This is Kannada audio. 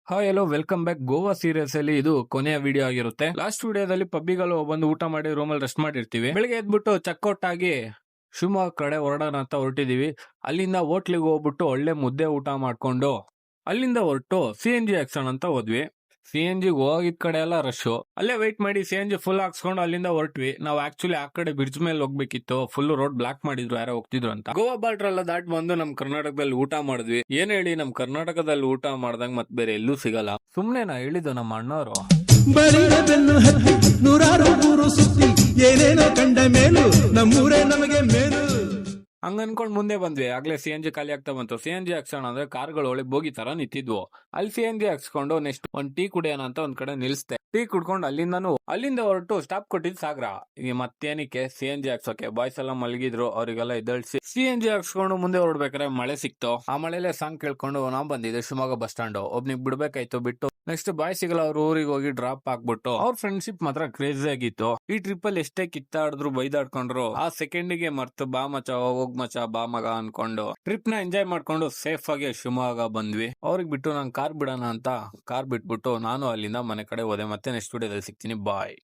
Hi hello welcome back. Goa series ಅಲ್ಲಿ ಇದು ಕೊನೆಯ ವಿಡಿಯೋ ಆಗಿರುತ್ತೆ. ಲಾಸ್ಟ್ ವಿಡಿಯೋದಲ್ಲಿ ಪಬ್ಬಿಗಳು ಬಂದು ಊಟ ಮಾಡಿ ರೂಮಲ್ಲಿ ರೆಸ್ಟ್ ಮಾಡಿರ್ತೀವಿ. ಬೆಳಿಗ್ಗೆ ಎದ್ಬಿಟ್ಟು ಚೆಕ್ಔಟ್ ಆಗಿ ಶಿವಮೊಗ್ಗ ಕಡೆ ಹೊರಡೋಣ ಅಂತ ಹೊರಟಿದೀವಿ. ಅಲ್ಲಿಂದ ಹೋಟ್ಲಿಗೆ ಹೋಗ್ಬಿಟ್ಟು ಒಳ್ಳೆ ಮುದ್ದೆ ಊಟ ಮಾಡ್ಕೊಂಡು ಅಲ್ಲಿಂದ ಹೊರಟು CNG ಹಾಕ್ಸೋಣ ಅಂತ ಹೋದ್ವಿ. CNG ಹೋಗಿದ್ ಕಡೆ ಎಲ್ಲ ರಶ್. ಅಲ್ಲೇ ವೆಯ್ಟ್ ಮಾಡಿ CNG ಫುಲ್ ಹಾಕ್ಸ್ಕೊಂಡು ಅಲ್ಲಿಂದ ಹೊರಟ್ವಿ. ನಾವು ಆಕ್ಚುಲಿ ಆ ಕಡೆ ಬ್ರಿಡ್ಜ್ ಮೇಲೆ ಹೋಗ್ಬೇಕಿತ್ತು. ಫುಲ್ ರೋಡ್ ಬ್ಲಾಕ್ ಮಾಡಿದ್ರು, ಯಾರೋ ಹೋಗ್ತಿದ್ರು ಅಂತ. ಗೋವಾ ಬಾರ್ಡರ್ ಎಲ್ಲ ದಾಟ್ ಬಂದು ನಮ್ ಕರ್ನಾಟಕದಲ್ಲಿ ಊಟ ಮಾಡಿದ್ವಿ. ಏನ್ ಹೇಳಿ, ನಮ್ ಕರ್ನಾಟಕದಲ್ಲಿ ಊಟ ಮಾಡ್ದಂಗ್ ಮತ್ ಬೇರೆ ಎಲ್ಲೂ ಸಿಗಲ್ಲ. ಸುಮ್ನೆ ನಾ ಹೇಳಿದ್ದು ನಮ್ಮ ಅಣ್ಣವರು. ಬೆನ್ನು ಹತ್ತಿ ನೂರಾರು ಊರು ಸುತ್ತಿ ಏನೇನೋ ಕಂಡ ಮೇಲು ನಮ್ಮೂರೇ ನಮಗೆ ಮೇಲು ಹಂಗ ಅನ್ಕೊಂಡ್ ಮುಂದೆ ಬಂದ್ವಿ. ಆಗ್ಲೇ CNG ಖಾಲಿ ಆಗ್ತಾ ಬಂತು. CNG ಹಾಕ್ಸೋಣ ಅಂದ್ರೆ ಕಾರ್ಗಳು ಒಳ್ಳೆ ಬೋಗಿ ತರ ನಿಂತಿದ್ವು. ಅಲ್ಲಿ CNG ಹಾಕ್ಸ್ಕೊಂಡು ನೆಕ್ಸ್ಟ್ ಒಂದ್ ಟೀ ಕುಡಿಯೋಣ ಅಂತ ಒಂದ್ ಕಡೆ ನಿಲ್ಸ್ದೆ. ಟೀ ಕುಡ್ಕೊಂಡು ಅಲ್ಲಿಂದ ಹೊರಟು ಸ್ಟಾಪ್ ಕೊಟ್ಟಿದ್ ಸಾಗರ. ಈಗ ಮತ್ತೇನಕ್ಕೆ CNG ಹಾಕ್ಸೋಕೆ ಬಾಯ್ಸ್ ಎಲ್ಲ ಮಲಗಿದ್ರು, ಅವರಿಗೆಲ್ಲ ಎದ್ದಳ್ಸಿ CNG ಹಾಕ್ಸ್ಕೊಂಡು ಮುಂದೆ ಹೊರಡ್ಬೇಕಾದ್ರೆ ಮಳೆ ಸಿಕ್ತು. ಆ ಮಳೆಲೆ ಸಾಂಗ್ ಕೇಳ್ಕೊಂಡು ನಾವ್ ಬಂದಿದ್ದೆ ಶಿವಮೊಗ್ಗ ಬಸ್ ಸ್ಟಾಂಡ್. ಒಬ್ನಿಗ್ ಬಿಡ್ಬೇಕಾಯ್ತು, ಬಿಟ್ಟು ನೆಕ್ಸ್ಟ್ ಬಾಯ್ಸಿಗೆಲ್ಲ ಅವ್ರ ಊರಿಗೆ ಹೋಗಿ ಡ್ರಾಪ್ ಆಗ್ಬಿಟ್ಟು ಅವ್ರ ಫ್ರೆಂಡ್ಶಿಪ್ ಮಾತ್ರ ಕ್ರೇಜಿ ಆಗಿತ್ತು. ಈ ಟ್ರಿಪ್ ಅಲ್ಲಿ ಎಷ್ಟೇ ಕಿತ್ತಾಡಿದ್ರು ಬೈದಾಡ್ಕೊಂಡ್ರು ಆ ಸೆಕೆಂಡಿಗೆ ಮರ್ತು ಬಾ ಮಚ ಹೋಗ್ ಮಚ ಬಾ ಮಗ ಅನ್ಕೊಂಡು ಟ್ರಿಪ್ ನ ಎಂಜಾಯ್ ಮಾಡ್ಕೊಂಡು ಸೇಫ್ ಆಗಿ ಶಿವಮೊಗ್ಗ ಬಂದ್ವಿ. ಅವ್ರಿಗೆ ಬಿಟ್ಟು ನಾನು ಕಾರ್ ಬಿಡೋಣ ಅಂತ ಕಾರ್ ಬಿಟ್ಬಿಟ್ಟು ನಾನು ಅಲ್ಲಿಂದ ಮನೆ ಕಡೆ ಹೋದೆ. ಮತ್ತೆ ನೆಕ್ಸ್ಟ್ ವಿಡಿಯೋದಲ್ಲಿ ಸಿಗ್ತೀನಿ. ಬಾಯ್.